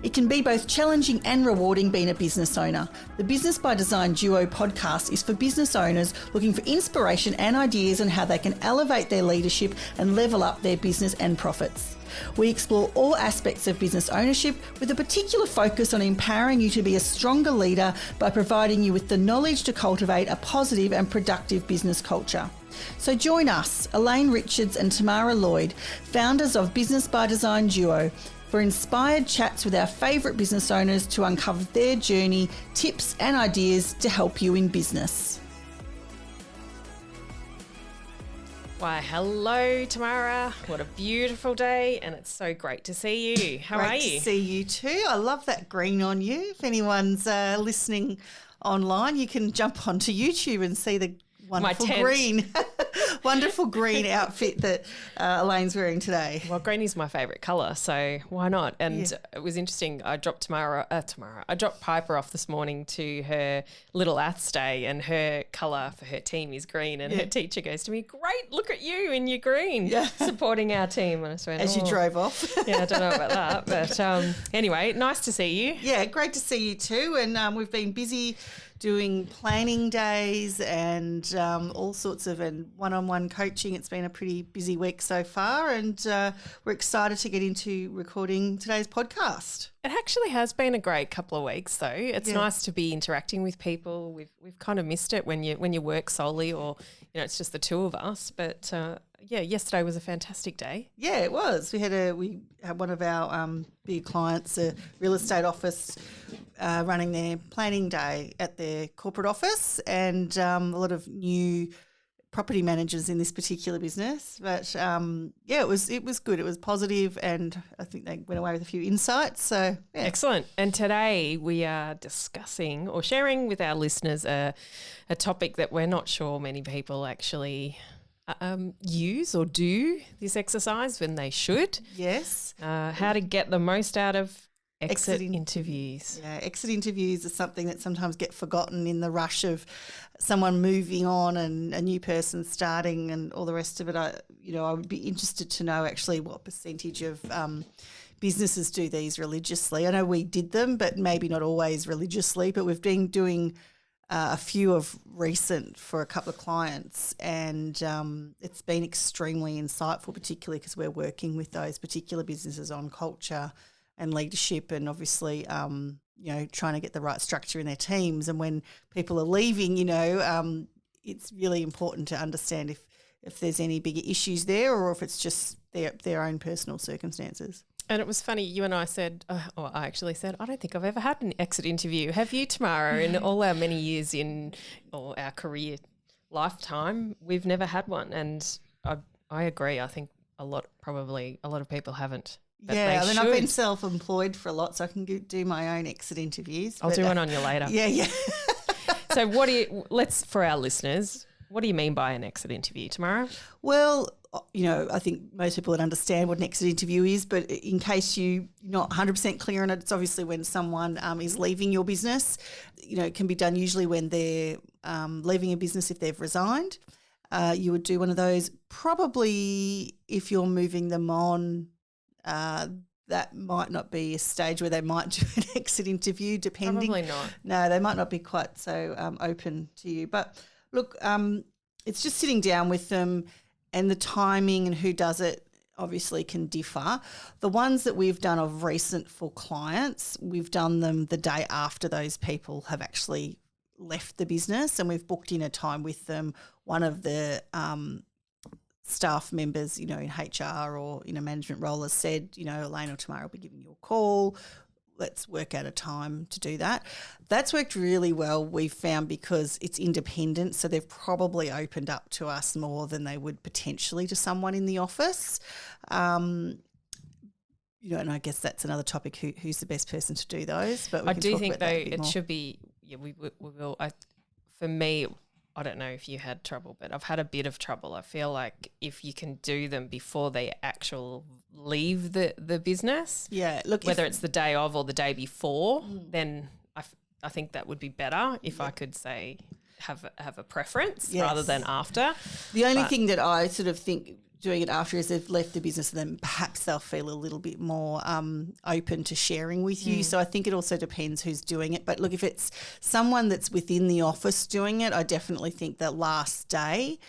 It can be both challenging and rewarding being a business owner. The Business by Design Duo podcast is for business owners looking for inspiration and ideas on how they can elevate their leadership and level up their business and profits. We explore all aspects of business ownership with a particular focus on empowering you to be a stronger leader by providing you with the knowledge to cultivate a positive and productive business culture. So join us, Elaine Richards and Tamara Lloyd, founders of Business by Design Duo, for inspired chats with our favourite business owners to uncover their journey, tips and ideas to help you in business. Why, hello, Tamara. What a beautiful day, and it's so great to see you. How are you? Great to see you too. I love that green on you. If anyone's listening online, you can jump onto YouTube and see the wonderful green outfit that Elaine's wearing today. Well, green is my favourite colour, so why not? And It was interesting. I dropped I dropped Piper off this morning to her little Aths Day, and her colour for her team is green. And her teacher goes to me, "Great, look at you in your green, supporting our team." And I just went, as you drove off. Yeah, I don't know about that, but anyway, nice to see you. Yeah, great to see you too. And we've been busy doing planning days and all sorts of one-on-one coaching. It's been a pretty busy week so far, and we're excited to get into recording today's podcast. It actually has been a great couple of weeks, though. It's nice to be interacting with people. We've kind of missed it when you work solely, or it's just the two of us. But yesterday was a fantastic day. Yeah, it was. We had one of our big clients, a real estate office, running their planning day at their corporate office, and a lot of new property managers in this particular business. But it was good. It was positive, and I think they went away with a few insights. So excellent. And today we are discussing or sharing with our listeners a topic that we're not sure many people actually use or do this exercise when they should. Yes. How to get the most out of exit interviews. Yeah, exit interviews are something that sometimes get forgotten in the rush of someone moving on and a new person starting and all the rest of it. I would be interested to know actually what percentage of businesses do these religiously. I know we did them, but maybe not always religiously, but we've been doing a few of recent for a couple of clients, and it's been extremely insightful, particularly because we're working with those particular businesses on culture and leadership, and obviously trying to get the right structure in their teams. And when people are leaving, it's really important to understand if there's any bigger issues there, or if it's just their own personal circumstances. And it was funny, you and I said, or I actually said, I don't think I've ever had an exit interview. Have you, Tamara? In all our many years or our career lifetime, we've never had one. And I agree. I think a lot of people haven't. Yeah, I've been self-employed for a lot, so I can do my own exit interviews. I'll do one on you later. Yeah. So for our listeners, what do you mean by an exit interview, Tamara? Well, I think most people would understand what an exit interview is, but in case you're not 100% clear on it, it's obviously when someone is leaving your business. It can be done usually when they're leaving a business if they've resigned. You would do one of those. Probably if you're moving them on, that might not be a stage where they might do an exit interview, depending. Probably not. No, they might not be quite so open to you. But look, it's just sitting down with them, and the timing and who does it obviously can differ. The ones that we've done of recent for clients, we've done them the day after those people have actually left the business, and we've booked in a time with them. One of the staff members, in HR or in a management role has said, Elaine or Tamara will be giving you a call. Let's work out a time to do that. That's worked really well, we've found, because it's independent, so they've probably opened up to us more than they would potentially to someone in the office. And I guess that's another topic, who's the best person to do those. But I do think, though, it should be, we will. For me, I don't know if you had trouble, but I've had a bit of trouble. I feel like if you can do them before they actually leave the business, whether it's the day of or the day before, then I think that would be better if I could say have a preference rather than after. The only thing that I sort of think doing it after as they've left the business, and then perhaps they'll feel a little bit more open to sharing with you. So I think it also depends who's doing it. But look, if it's someone that's within the office doing it, I definitely think that last day,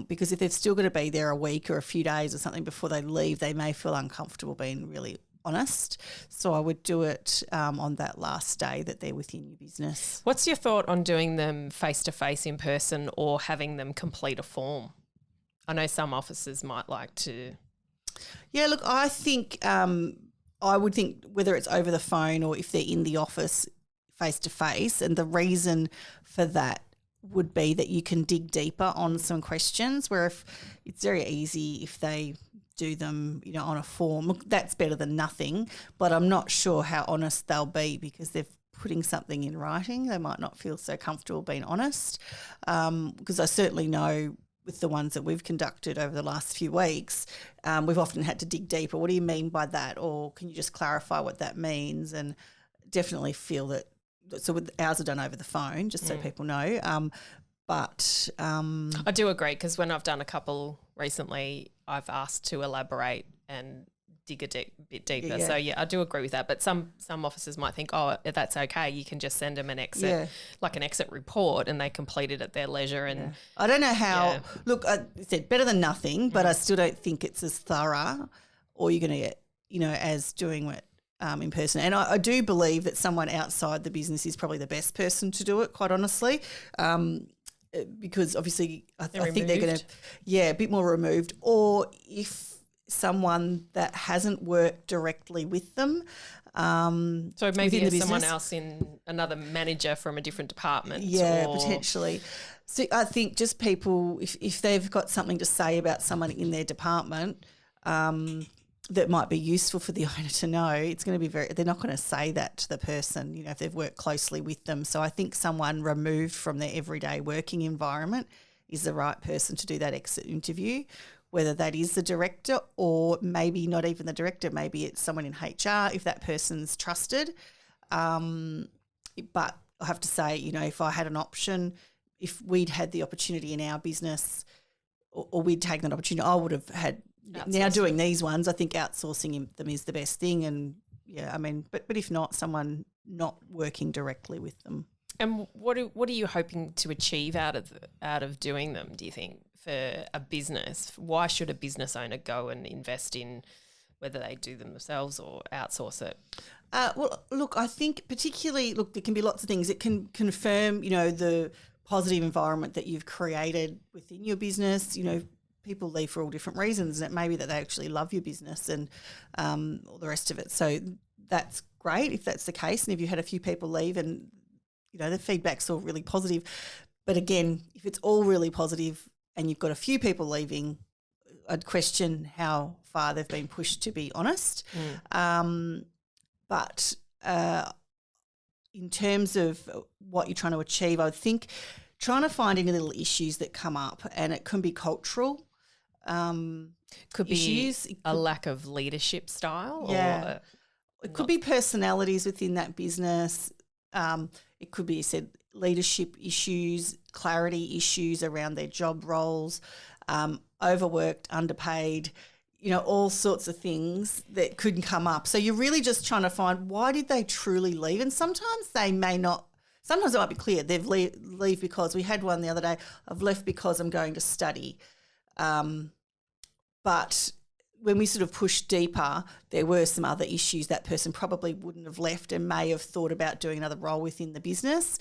because if they've still got to be there a week or a few days or something before they leave, they may feel uncomfortable being really honest. So I would do it on that last day that they're within your business. What's your thought on doing them face-to-face in person or having them complete a form? I know some offices might like to. Yeah, look, I think I would think whether it's over the phone or if they're in the office face-to-face, and the reason for that would be that you can dig deeper on some questions, where if it's very easy if they do them, on a form. Look, that's better than nothing, but I'm not sure how honest they'll be because they're putting something in writing. They might not feel so comfortable being honest, because I certainly know with the ones that we've conducted over the last few weeks, we've often had to dig deeper. What do you mean by that? Or can you just clarify what that means? And definitely feel that. So ours are done over the phone, just so people know. I do agree, because when I've done a couple recently, I've asked to elaborate and dig a bit deeper. Yeah. So, I do agree with that. But some officers might think, oh, that's okay. You can just send them an exit, like an exit report, and they complete it at their leisure. And I don't know how – look, I said better than nothing, but I still don't think it's as thorough, or you're going to get, as doing it in person. And I do believe that someone outside the business is probably the best person to do it, quite honestly, because obviously I think they're going to – a bit more removed. Or if – someone that hasn't worked directly with them. So maybe someone else, in another manager from a different department. Yeah, potentially. So I think just people, if they've got something to say about someone in their department that might be useful for the owner to know, it's going to be they're not going to say that to the person, if they've worked closely with them. So I think someone removed from their everyday working environment is the right person to do that exit interview, whether that is the director or maybe not even the director, maybe it's someone in HR if that person's trusted. But I have to say, if I had an option, if we'd had the opportunity in our business or we'd taken that opportunity, I would have had now doing these ones. I think outsourcing them is the best thing. And but if not, someone not working directly with them. And what are you hoping to achieve out of doing them, do you think? For a business, why should a business owner go and invest in whether they do them themselves or outsource it? Well, look, I think particularly, there can be lots of things. It can confirm, the positive environment that you've created within your business. People leave for all different reasons, and it may be that they actually love your business and all the rest of it. So that's great if that's the case. And if you had a few people leave and, the feedback's all really positive. But again, if it's all really positive and you've got a few people leaving, I'd question how far they've been pushed, to be honest. But in terms of what you're trying to achieve, I would think trying to find any little issues that come up, and it can be cultural could issues. Be a lack of leadership style. Yeah. It could be personalities within that business. It could be, leadership issues, clarity issues around their job roles, overworked, underpaid, all sorts of things that could come up. So you're really just trying to find, why did they truly leave? And sometimes they may not, sometimes it might be clear they've leave because, we had one the other day, I've left because I'm going to study. But when we sort of pushed deeper, there were some other issues. That person probably wouldn't have left and may have thought about doing another role within the business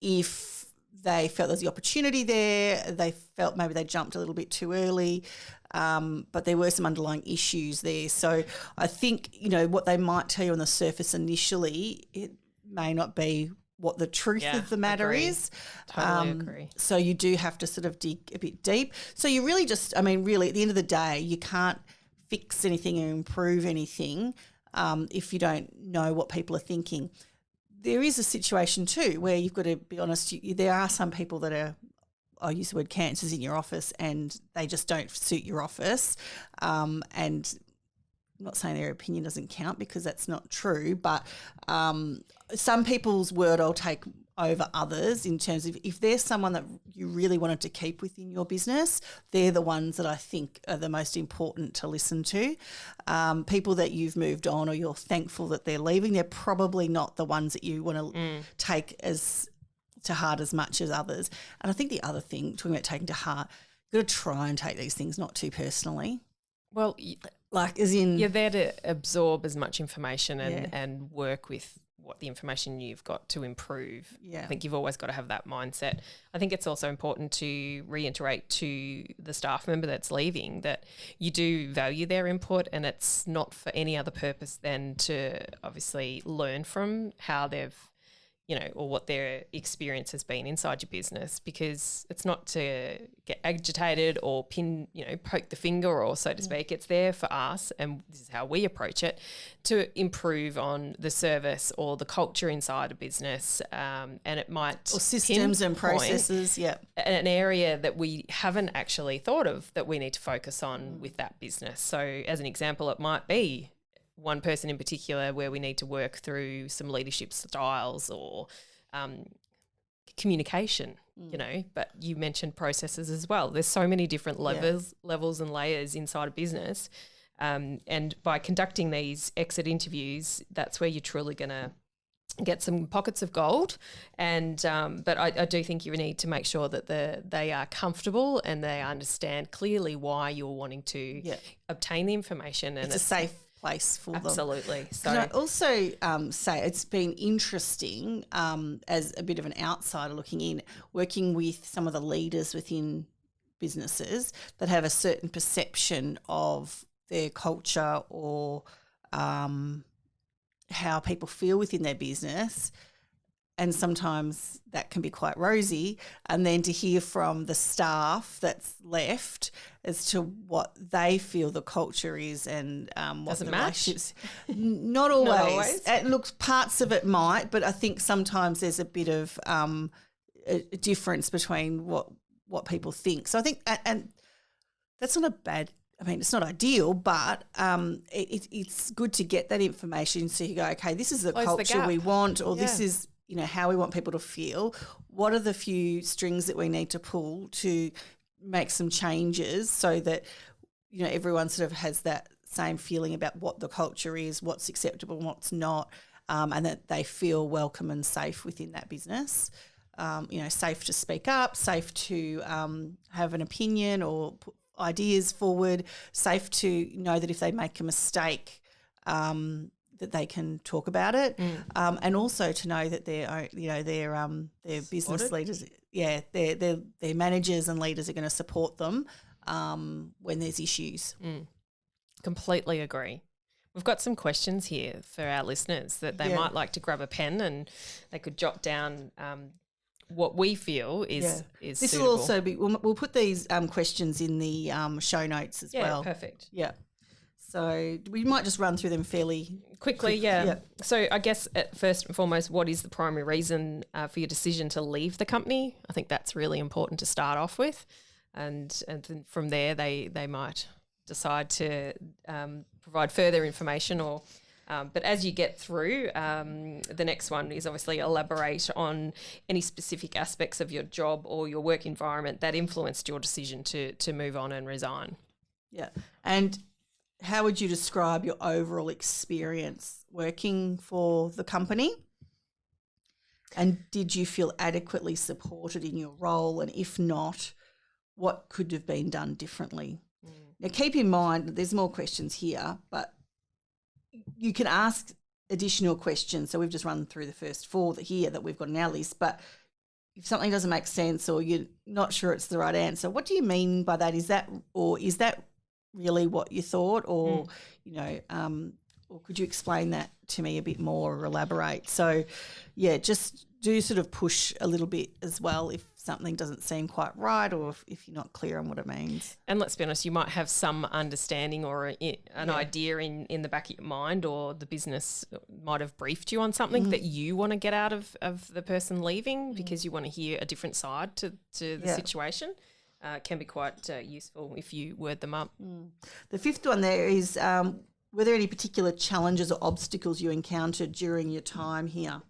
if they felt there's the opportunity there. They felt maybe they jumped a little bit too early, but there were some underlying issues there. So I think, what they might tell you on the surface initially, it may not be what the truth of the matter is. Totally agree. So you do have to sort of dig a bit deep. So you really just, really at the end of the day, you can't fix anything or improve anything if you don't know what people are thinking. There is a situation too where you've got to be honest. There are some people that are, I use the word cancers in your office, and they just don't suit your office. And I'm not saying their opinion doesn't count because that's not true, but some people's word I'll take over others in terms of if there's someone that you really wanted to keep within your business, they're the ones that I think are the most important to listen to. People that you've moved on or you're thankful that they're leaving, they're probably not the ones that you want to take as to heart as much as others. And I think the other thing, talking about taking to heart, you've got to try and take these things not too personally. Well, like as in... You're there to absorb as much information and work with what the information you've got to improve. Yeah. I think you've always got to have that mindset. I think it's also important to reiterate to the staff member that's leaving that you do value their input, and it's not for any other purpose than to obviously learn from how they've, or what their experience has been inside your business, because it's not to get agitated or poke the finger or so to speak. It's there for us, and this is how we approach it, to improve on the service or the culture inside a business. And it might... Or systems and processes, an area that we haven't actually thought of that we need to focus on with that business. So as an example, it might be one person in particular where we need to work through some leadership styles or communication, but you mentioned processes as well. There's so many different levels and layers inside a business. And by conducting these exit interviews, that's where you're truly going to get some pockets of gold. And but I do think you need to make sure that they are comfortable and they understand clearly why you're wanting to obtain the information. And it's a safe place for them. Absolutely. So can I also say it's been interesting as a bit of an outsider looking in, working with some of the leaders within businesses that have a certain perception of their culture or how people feel within their business. And sometimes that can be quite rosy. And then to hear from the staff that's left as to what they feel the culture is and what doesn't the match. relationships. Not always. Not always. Look, parts of it might, but I think sometimes there's a bit of a difference between what people think. So I think, and that's not a bad. I mean, it's not ideal, but it's good to get that information so you go, okay, this is the culture we want, or this is how we want people to feel. What are the few strings that we need to pull to make some changes so that, everyone sort of has that same feeling about what the culture is, what's acceptable and what's not, and that they feel welcome and safe within that business. Safe to speak up, safe to have an opinion or put ideas forward, safe to know that if they make a mistake, that they can talk about it, and also to know that their business leaders, their managers and leaders are going to support them when there's issues. Completely agree. We've got some questions here for our listeners that they might like to grab a pen and they could jot down what we feel is this suitable. will also be. We'll put these questions in the show notes as well. Yeah, perfect. Yeah. So we might just run through them fairly quickly. Yeah. So I guess first and foremost, what is the primary reason for your decision to leave the company? I think that's really important to start off with, and then from there they might decide to provide further information or. But as you get through, the next one is obviously elaborate on any specific aspects of your job or your work environment that influenced your decision to move on and resign. Yeah. And how would you describe your overall experience working for the company? And did you feel adequately supported in your role? And if not, what could have been done differently? Now, keep in mind, there's more questions here, but you can ask additional questions. So we've just run through the first 4 that we've got on our list. But if something doesn't make sense or you're not sure it's the right answer, what do you mean by that? Is that really what you thought, or or could you explain that to me a bit more or elaborate? So, just do sort of push a little bit as well if something doesn't seem quite right or if you're not clear on what it means. And let's be honest, you might have some understanding or an idea in the back of your mind, or the business might have briefed you on something that you want to get out of the person leaving because you want to hear a different side to the situation. Can be quite useful if you word them up. The 5th one there is were there any particular challenges or obstacles you encountered during your time here?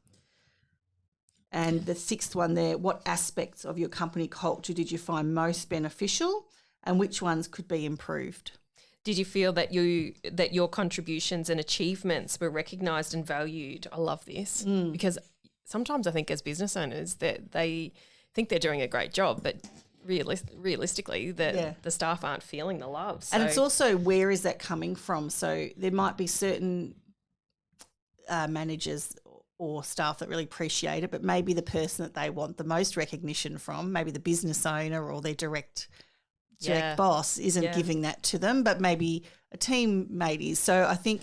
And the sixth one there, what aspects of your company culture did you find most beneficial and which ones could be improved? Did you feel that your contributions and achievements were recognised and valued? I love this because sometimes I think as business owners that they think they're doing a great job, but realistically the staff aren't feeling the love. So. And it's also, where is that coming from? So there might be certain managers or staff that really appreciate it, but maybe the person that they want the most recognition from, maybe the business owner or their direct boss isn't giving that to them, but maybe a teammate is. So I think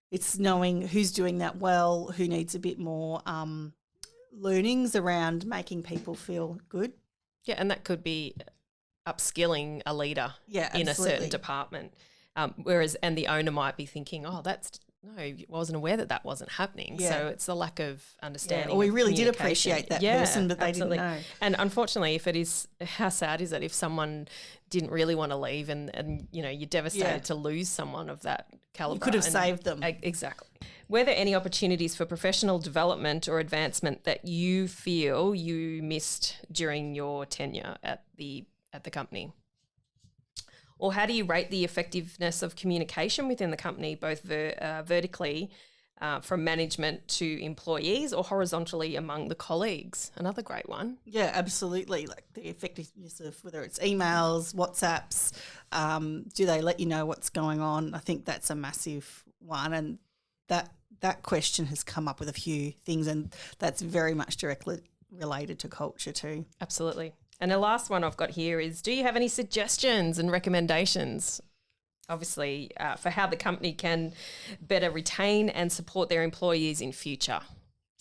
it's knowing who's doing that well, who needs a bit more learnings around making people feel good. Yeah, and that could be upskilling a leader in a certain department. Whereas the owner might be thinking, I wasn't aware that wasn't happening. Yeah. So it's a lack of understanding. Yeah. Or we really did appreciate that person, but they didn't know. And unfortunately, how sad is it if someone didn't really want to leave and you're devastated to lose someone of that calibre. You could have saved them. Exactly. Were there any opportunities for professional development or advancement that you feel you missed during your tenure at the company? Or how do you rate the effectiveness of communication within the company, both vertically from management to employees or horizontally among the colleagues? Another great one. Yeah, absolutely. Like the effectiveness of whether it's emails, WhatsApps, do they let you know what's going on? I think that's a massive one, and that question has come up with a few things, and that's very much directly related to culture too. Absolutely. And the last one I've got here is, do you have any suggestions and recommendations, obviously, for how the company can better retain and support their employees in future?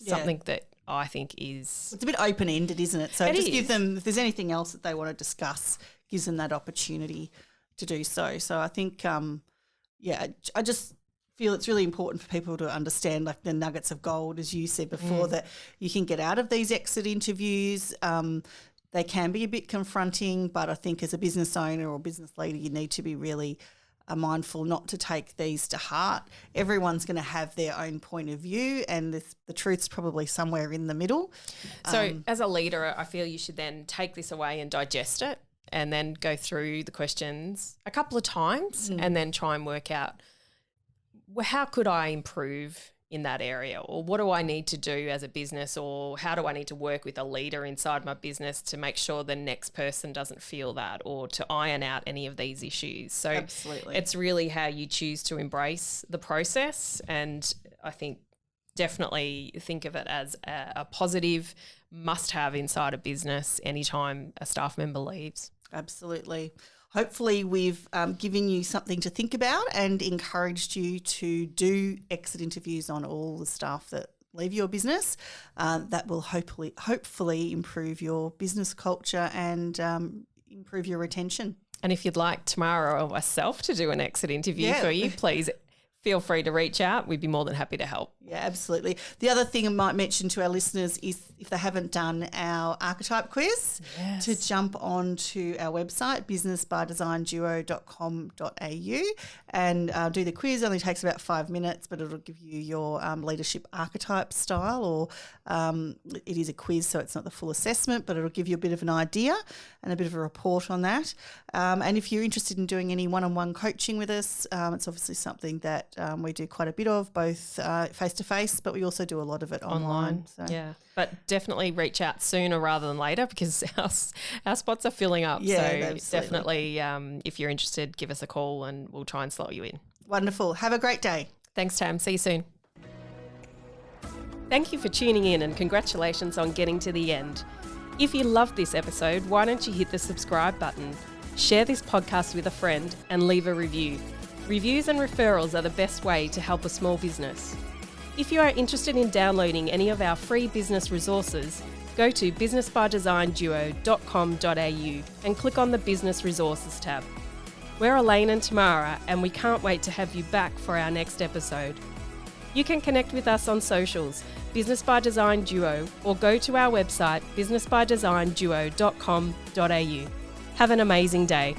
Something that I think is... It's a bit open-ended, isn't it? So give them, if there's anything else that they want to discuss, gives them that opportunity to do so. So I think, I just feel it's really important for people to understand like the nuggets of gold, as you said before, that you can get out of these exit interviews. They can be a bit confronting, but I think as a business owner or business leader, you need to be really mindful not to take these to heart. Everyone's going to have their own point of view, and the truth's probably somewhere in the middle. So as a leader, I feel you should then take this away and digest it and then go through the questions a couple of times and then try and work out, well, how could I improve in that area, or what do I need to do as a business, or how do I need to work with a leader inside my business to make sure the next person doesn't feel that, or to iron out any of these issues. So absolutely, it's really how you choose to embrace the process, and I think definitely think of it as a positive must-have inside a business anytime a staff member leaves. Absolutely. Hopefully we've given you something to think about and encouraged you to do exit interviews on all the staff that leave your business. That will hopefully improve your business culture and improve your retention. And if you'd like Tamara or myself to do an exit interview for you, please feel free to reach out. We'd be more than happy to help. Yeah, absolutely. The other thing I might mention to our listeners is if they haven't done our archetype quiz, to jump onto our website, businessbydesignduo.com.au, and do the quiz. It only takes about 5 minutes, but it'll give you your leadership archetype style, or it is a quiz, so it's not the full assessment, but it'll give you a bit of an idea and a bit of a report on that. And if you're interested in doing any one-on-one coaching with us, it's obviously something that we do quite a bit of, both face-to-face, but we also do a lot of it online. So. Yeah, but definitely reach out sooner rather than later, because our spots are filling up. Yeah, so absolutely. definitely, if you're interested, give us a call and we'll try and slot you in. Wonderful. Have a great day. Thanks, Tam. See you soon. Thank you for tuning in, and congratulations on getting to the end. If you loved this episode, why don't you hit the subscribe button, share this podcast with a friend, and leave a review. Reviews and referrals are the best way to help a small business. If you are interested in downloading any of our free business resources, go to businessbydesignduo.com.au and click on the Business Resources tab. We're Elaine and Tamara, and we can't wait to have you back for our next episode. You can connect with us on socials, Business by Design Duo, or go to our website, businessbydesignduo.com.au. Have an amazing day.